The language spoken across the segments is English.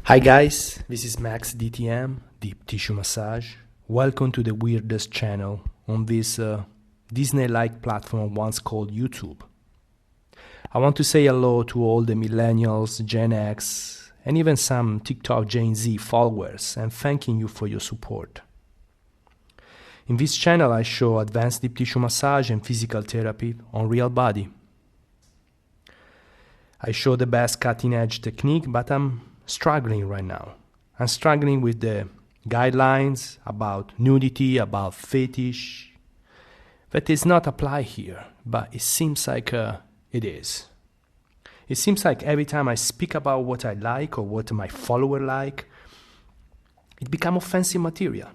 Hi guys, this is Max DTM, Deep Tissue Massage. Welcome to the weirdest channel on this Disney-like platform once called YouTube. I want to say hello to all the millennials, Gen X, and even some TikTok Gen Z followers, and thanking you for your support. In this channel I show advanced deep tissue massage and physical therapy on real body. I show the best cutting-edge technique, but I'm struggling right now. I'm struggling with the guidelines about nudity, about fetish, that is not applied here, but it seems like it is. It seems like every time I speak about what I like or what my follower like, it becomes offensive material.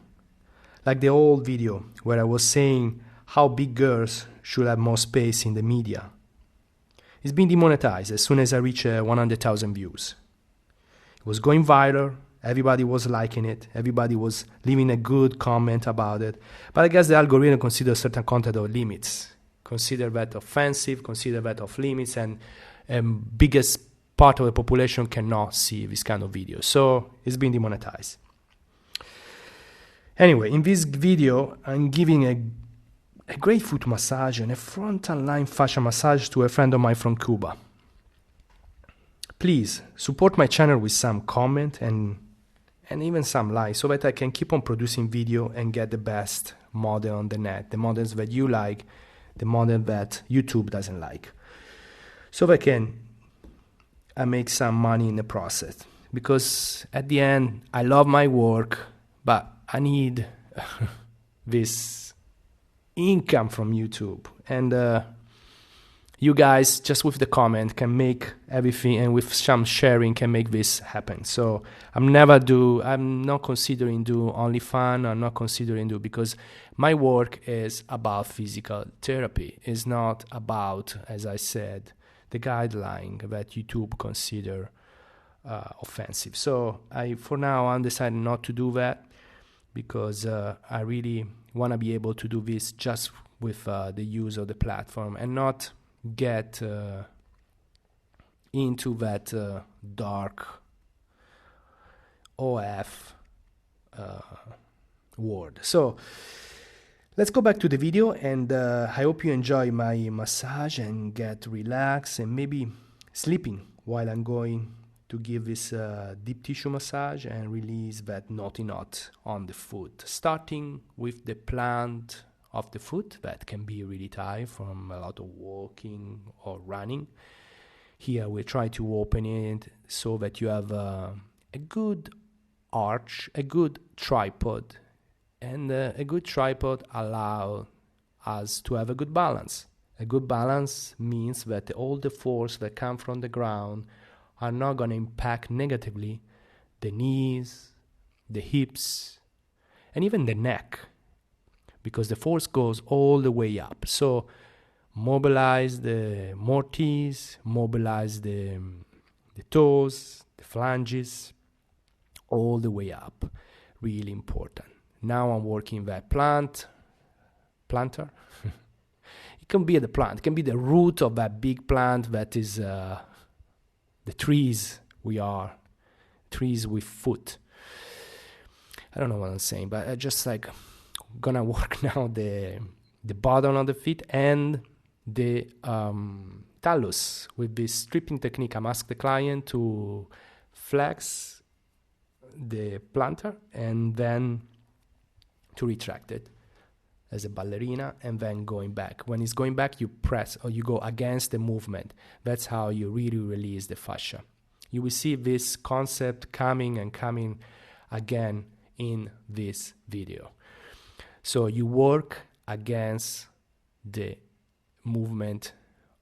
Like the old video where I was saying how big girls should have more space in the media. It's been demonetized as soon as I reach 100,000 views. It was going viral, everybody was liking it, everybody was leaving a good comment about it. But I guess the algorithm considers certain content of limits, consider that offensive, consider that off limits, and biggest part of the population cannot see this kind of video. So it's been demonetized. Anyway, in this video, I'm giving a great foot massage and a frontal line fascia massage to a friend of mine from Cuba. Please support my channel with some comment and even some like so that I can keep on producing video and get the best model on the net, the models that you like, the model that YouTube doesn't like. So that I make some money in the process. Because at the end, I love my work, but I need this income from YouTube. And you guys, just with the comment, can make everything, and with some sharing can make this happen. So I'm not considering do OnlyFans, I'm not considering do, because my work is about physical therapy. It's not about, as I said, the guideline that YouTube consider offensive. So for now, I'm deciding not to do that, because I really want to be able to do this just with the use of the platform and not get into that dark OF word. So let's go back to the video, and I hope you enjoy my massage and get relaxed and maybe sleeping while I'm going to give this deep tissue massage and release that naughty knot on the foot, starting with the plant of the foot that can be really tight from a lot of walking or running. Here we try to open it so that you have a good arch, a good tripod, and a good tripod allows us to have a good balance. A good balance means that all the force that come from the ground are not going to impact negatively the knees, the hips, and even the neck, because the force goes all the way up. So mobilize the mortise, mobilize the toes, the phalanges, all the way up. Really important. Now I'm working that plantar. It can be the plant, it can be the root of that big plant that is the trees trees with foot. I don't know what I'm saying, but I just gonna work now the bottom of the feet and the talus with this stripping technique. I'm asking the client to flex the plantar and then to retract it as a ballerina, and then going back. When it's going back, you press or you go against the movement. That's how you really release the fascia. You will see this concept coming again in this video. So you work against the movement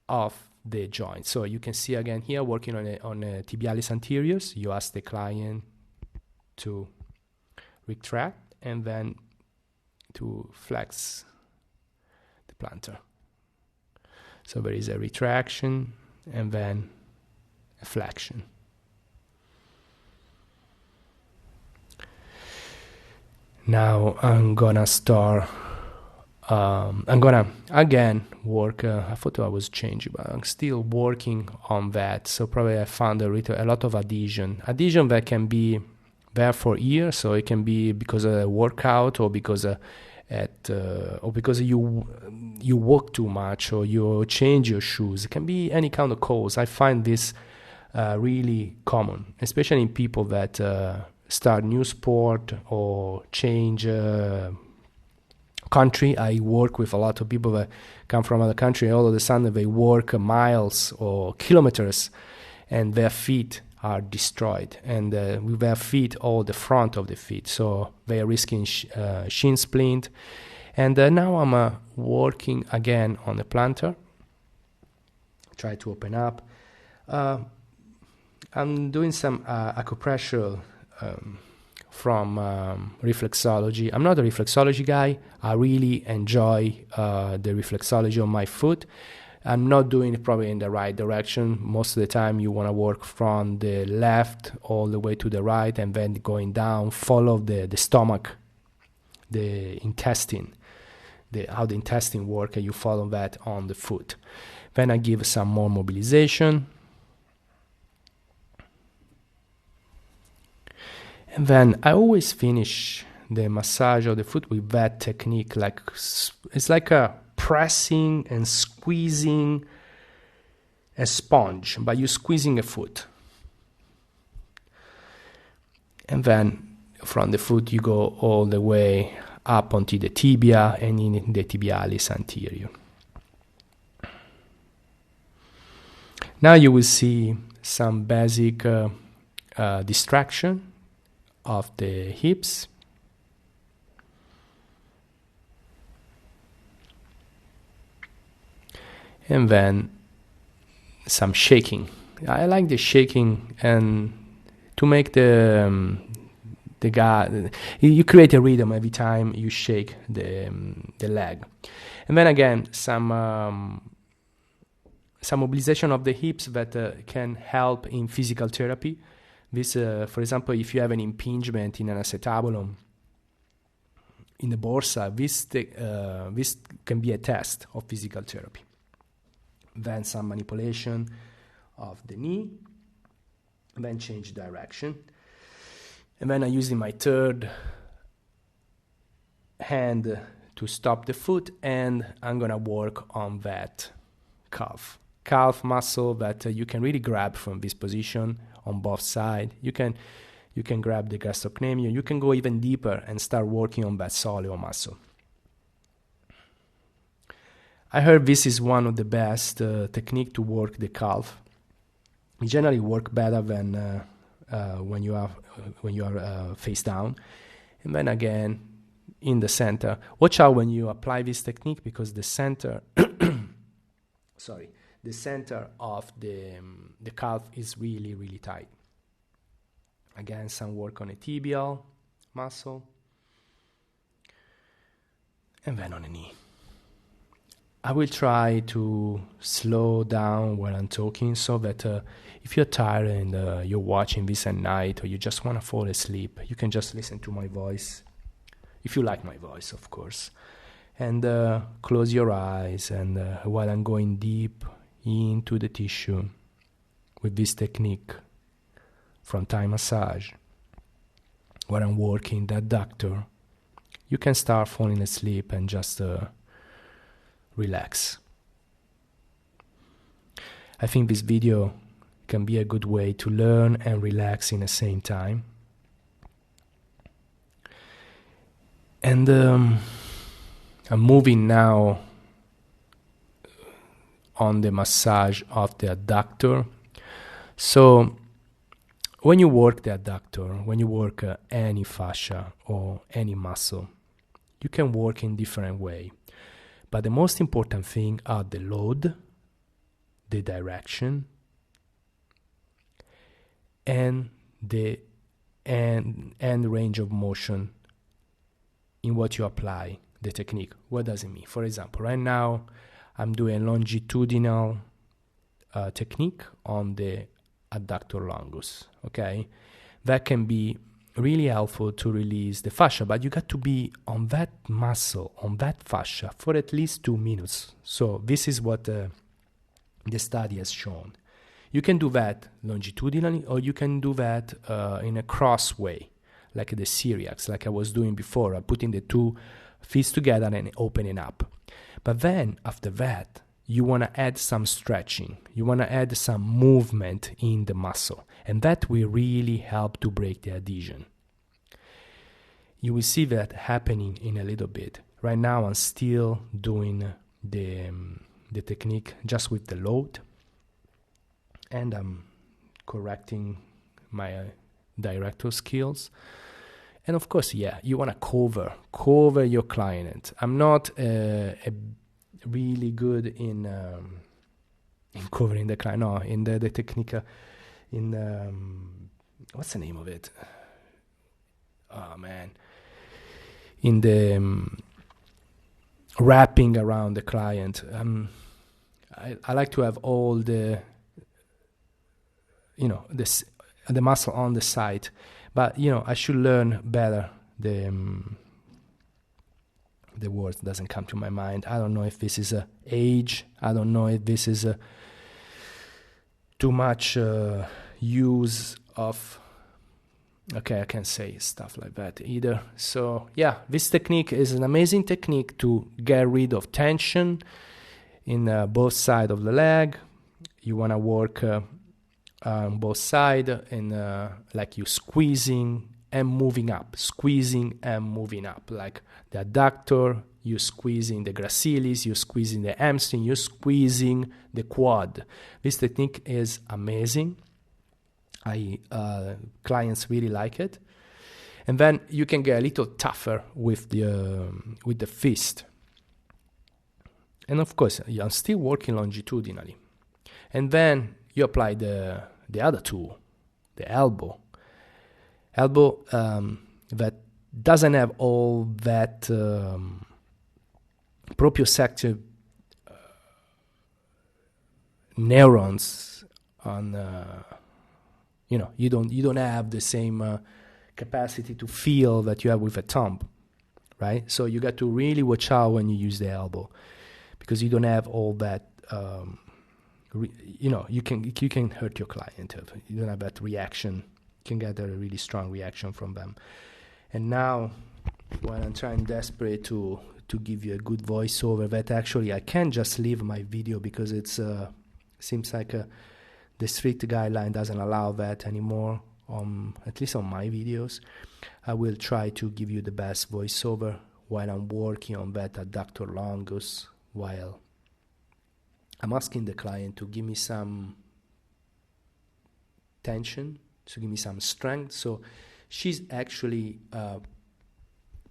of the joint. So you can see again here working on a tibialis anteriors. You ask the client to retract and then to flex the plantar. So there is a retraction and then a flexion. Now I'm gonna start I'm gonna again work. I thought I was changing, but I'm still working on that. So probably I found a lot of adhesion that can be there for years. So it can be because of a workout, or because or because you walk too much, or you change your shoes. It can be any kind of cause. I find this really common, especially in people that start new sport or change country. I work with a lot of people that come from other country, and all of a sudden they work miles or kilometers, and their feet are destroyed, and with their feet, all the front of the feet, so they are risking shin splint. And now I'm working again on the plantar. Try to open up. I'm doing some acupressure from Reflexology. I'm not a reflexology guy. I really enjoy the reflexology on my foot. I'm not doing it probably in the right direction. Most of the time you want to work from the left all the way to the right, and then going down, follow the stomach, the intestine, how the intestine works, and you follow that on the foot. Then I give some more mobilization. And then I always finish the massage of the foot with that technique. Like it's like a pressing and squeezing a sponge, but you're squeezing a foot. And then from the foot you go all the way up onto the tibia and in the tibialis anterior. Now you will see some basic distraction of the hips. And then some shaking. I like the shaking, and to make the guy, you create a rhythm every time you shake the leg. And then again some mobilization of the hips that can help in physical therapy. This, for example, if you have an impingement in an acetabulum, in the bursa, this can be a test of physical therapy. Then some manipulation of the knee, and then change direction. And then I'm using my third hand to stop the foot, and I'm going to work on that calf muscle that you can really grab from this position on both sides. You can grab the gastrocnemius. You can go even deeper and start working on that soleus muscle. I heard this is one of the best technique to work the calf. It generally work better than when you are face down. And then again in the center. Watch out when you apply this technique, because the center the center of the calf is really, really tight. Again, some work on the tibial muscle, and then on the knee. I will try to slow down while I'm talking, so that if you're tired and you're watching this at night, or you just want to fall asleep, you can just listen to my voice, if you like my voice, of course. And close your eyes, and while I'm going deep into the tissue with this technique from Thai massage, where I'm working the adductor, you can start falling asleep and just relax. I think this video can be a good way to learn and relax in the same time. And I'm moving now on the massage of the adductor. So when you work the adductor, when you work any fascia or any muscle, you can work in different way. But the most important thing are the load, the direction, and the and range of motion in what you apply the technique. What does it mean? For example, right now I'm doing longitudinal technique on the adductor longus. Okay, that can be really helpful to release the fascia, but you got to be on that muscle, on that fascia, for at least 2 minutes. So this is what the study has shown. You can do that longitudinally, or you can do that in a cross way, like the Syriacs, like I was doing before, putting the two feet together and opening up. But then, after that, you want to add some stretching. You want to add some movement in the muscle. And that will really help to break the adhesion. You will see that happening in a little bit. Right now, I'm still doing the technique just with the load. And I'm correcting my director skills. And of course, yeah, you want to cover your client. I'm not really good in covering the client. No, in the technique, what's the name of it? Oh man, in the wrapping around the client. I like to have all the the muscle on the side, but I should learn better the word doesn't come to my mind. I don't know if this is age. I don't know if this is too much use of. Okay, I can't say stuff like that either. So yeah, this technique is an amazing technique to get rid of tension in both sides of the leg. You want to work on both sides and like you squeezing and moving up, like the adductor, you're squeezing the gracilis, you're squeezing the hamstring, you're squeezing the quad. This technique is amazing. Clients really like it. And then you can get a little tougher with the fist. And of course, I'm still working longitudinally. And then you apply the other tool, the elbow. That doesn't have all that proprioceptive neurons on. You don't have the same capacity to feel that you have with a thumb, right? So you got to really watch out when you use the elbow, because you don't have all that. You can hurt your client. You don't have that reaction. You can get a really strong reaction from them. And now, when I'm trying desperate to give you a good voiceover, that actually I can't just leave my video because it's seems like the strict guideline doesn't allow that anymore. At least on my videos, I will try to give you the best voiceover while I'm working on that adductor longus, while I'm asking the client to give me some tension, to give me some strength. So she's actually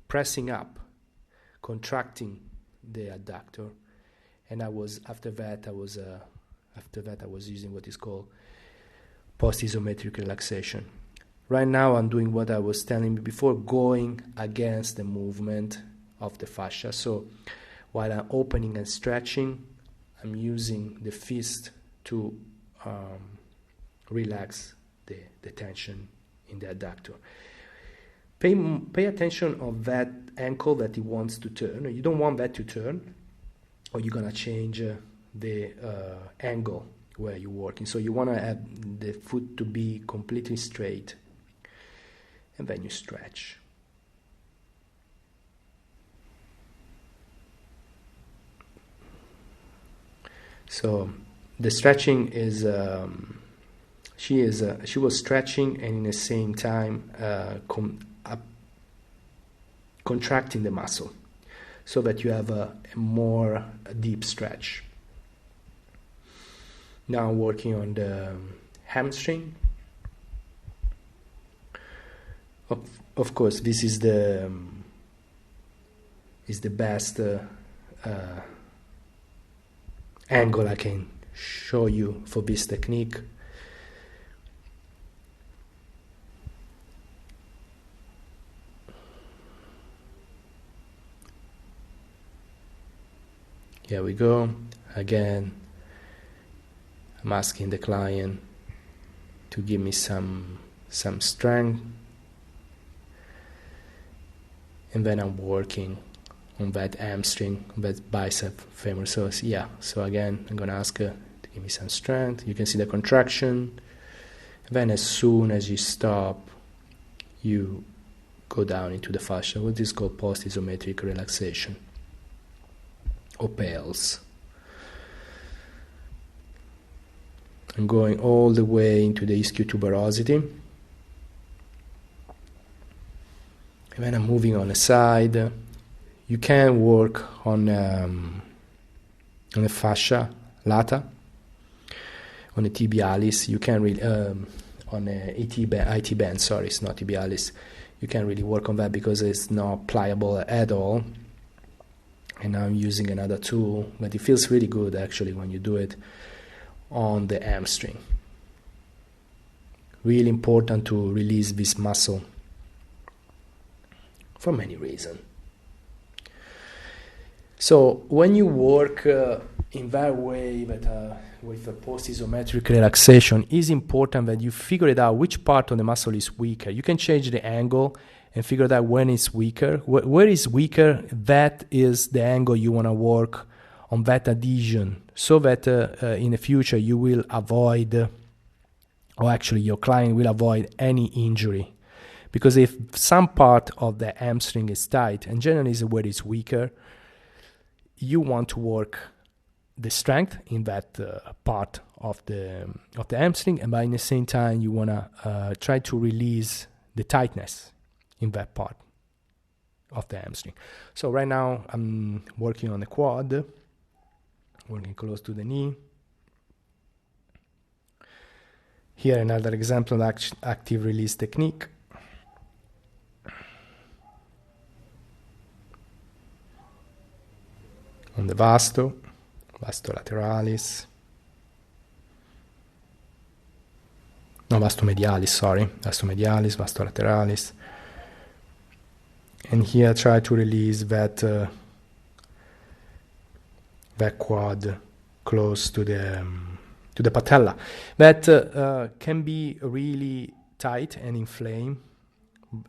pressing up, contracting the adductor, and after that I was using what is called Post-Isometric Relaxation. Right now I'm doing what I was telling you before, going against the movement of the fascia. So while I'm opening and stretching, I'm using the fist to relax the tension in the adductor. Pay attention on that ankle that he wants to turn. You don't want that to turn, or you're gonna change the angle where you're working. So you want to have the foot to be completely straight, and then you stretch. So the stretching is she was stretching and in the same time contracting the muscle, so that you have a more deep stretch. Now working on the hamstring. Of course, this is the best angle I can show you for this technique. Here we go. Again, I'm asking the client to give me some strength, and then I'm working on that hamstring, that bicep femur. So yeah, so again, I'm gonna ask her to give me some strength. You can see the contraction. Then as soon as you stop, you go down into the fascia. What is called post-isometric relaxation, or PALS. I'm going all the way into the ischial tuberosity. And then I'm moving on the side. You can work on the fascia lata, on the tibialis. You can really on the IT band. Sorry, it's not tibialis. You can really work on that because it's not pliable at all. And now I'm using another tool, but it feels really good actually when you do it on the hamstring. Really important to release this muscle for many reasons. So when you work in that way, that with a post-isometric relaxation, it's important that you figure it out which part of the muscle is weaker. You can change the angle and figure out when it's weaker. Where is weaker, that is the angle you want to work on that adhesion, so that in the future you will avoid, or actually your client will avoid any injury. Because if some part of the hamstring is tight, and generally is where it's weaker, you want to work the strength in that part of the hamstring, and by the same time you want to try to release the tightness in that part of the hamstring. So right now I'm working on the quad, working close to the knee. Here another example of active release technique. On the vasto lateralis. No, vasto medialis, sorry. Vasto medialis, vasto lateralis. And here try to release that quad close to the patella. That can be really tight and inflamed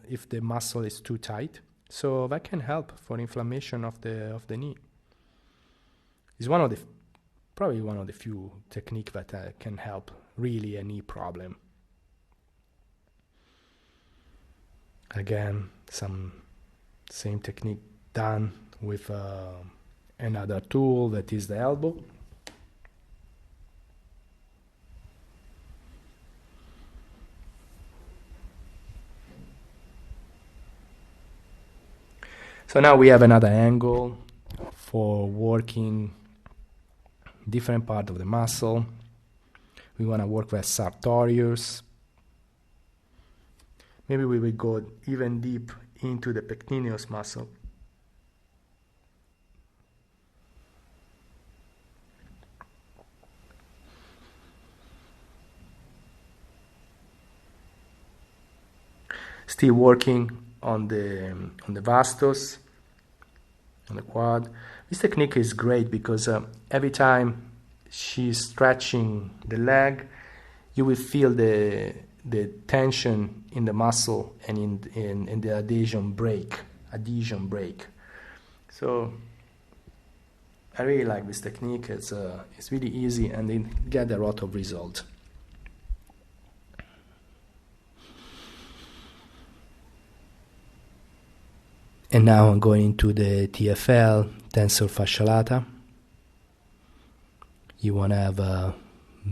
if the muscle is too tight. So that can help for inflammation of the knee. It's probably one of the few techniques that can help really a knee problem. Again, some same technique done with another tool that is the elbow. So now we have another angle for working different part of the muscle. We want to work with sartorius. Maybe we will go even deep into the pectineus muscle. Still working on the vastus, on the quad. This technique is great because every time she's stretching the leg, you will feel the tension in the muscle and in the adhesion break. So I really like this technique. It's really easy and it get a lot of result. And now I'm going into the TFL, Tensor Fascia Lata. You want to have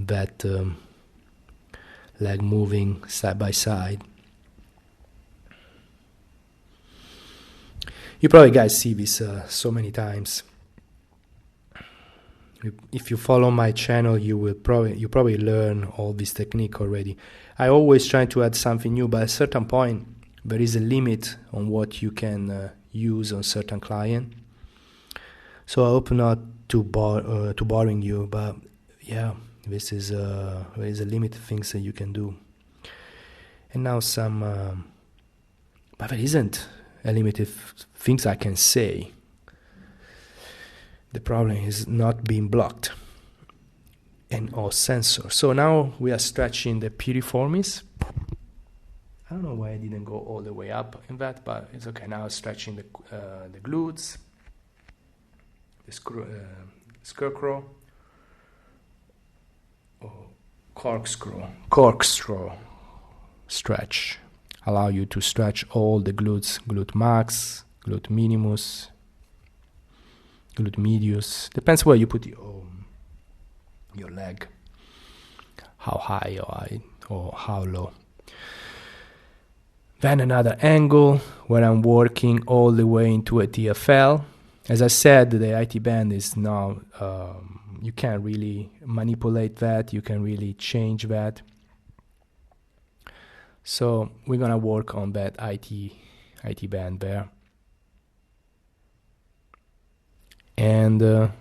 that leg moving side by side. You probably guys see this so many times. If you follow my channel, you probably learn all this technique already. I always try to add something new, but at a certain point there is a limit on what you can use on certain client. So I hope not to boring you, but yeah, this is there is a limit of things that you can do. And now but there isn't a limit of things I can say. The problem is not being blocked and or sensor. So now we are stretching the piriformis. I don't know why I didn't go all the way up in that, but it's okay. Now stretching the glutes, the scarecrow, corkscrew stretch. Allow you to stretch all the glutes, glute max, glute minimus, glute medius. Depends where you put your leg, how high or how low. Then another angle where I'm working all the way into a TFL. As I said, the IT band is now, you can't really manipulate that, you can really change that. So we're gonna work on that IT band there. And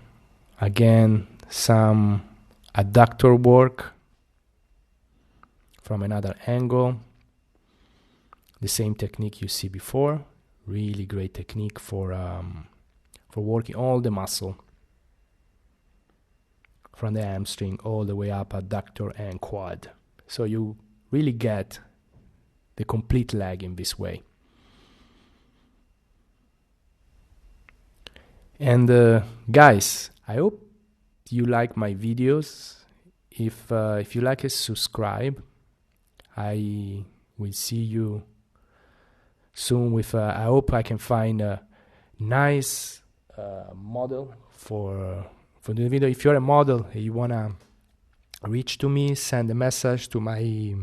again, some adductor work from another angle. The same technique you see before. Really great technique for working all the muscle from the hamstring all the way up adductor and quad. So you really get the complete leg in this way. And guys, I hope you like my videos. If you like it, subscribe. I will see you soon with I hope I can find a nice model for the video. If you're a model and you wanna reach to me, send a message to my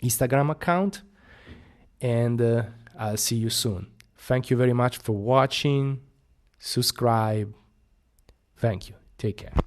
Instagram account, and I'll see you soon. Thank you very much for watching. Subscribe. Thank you. Take care.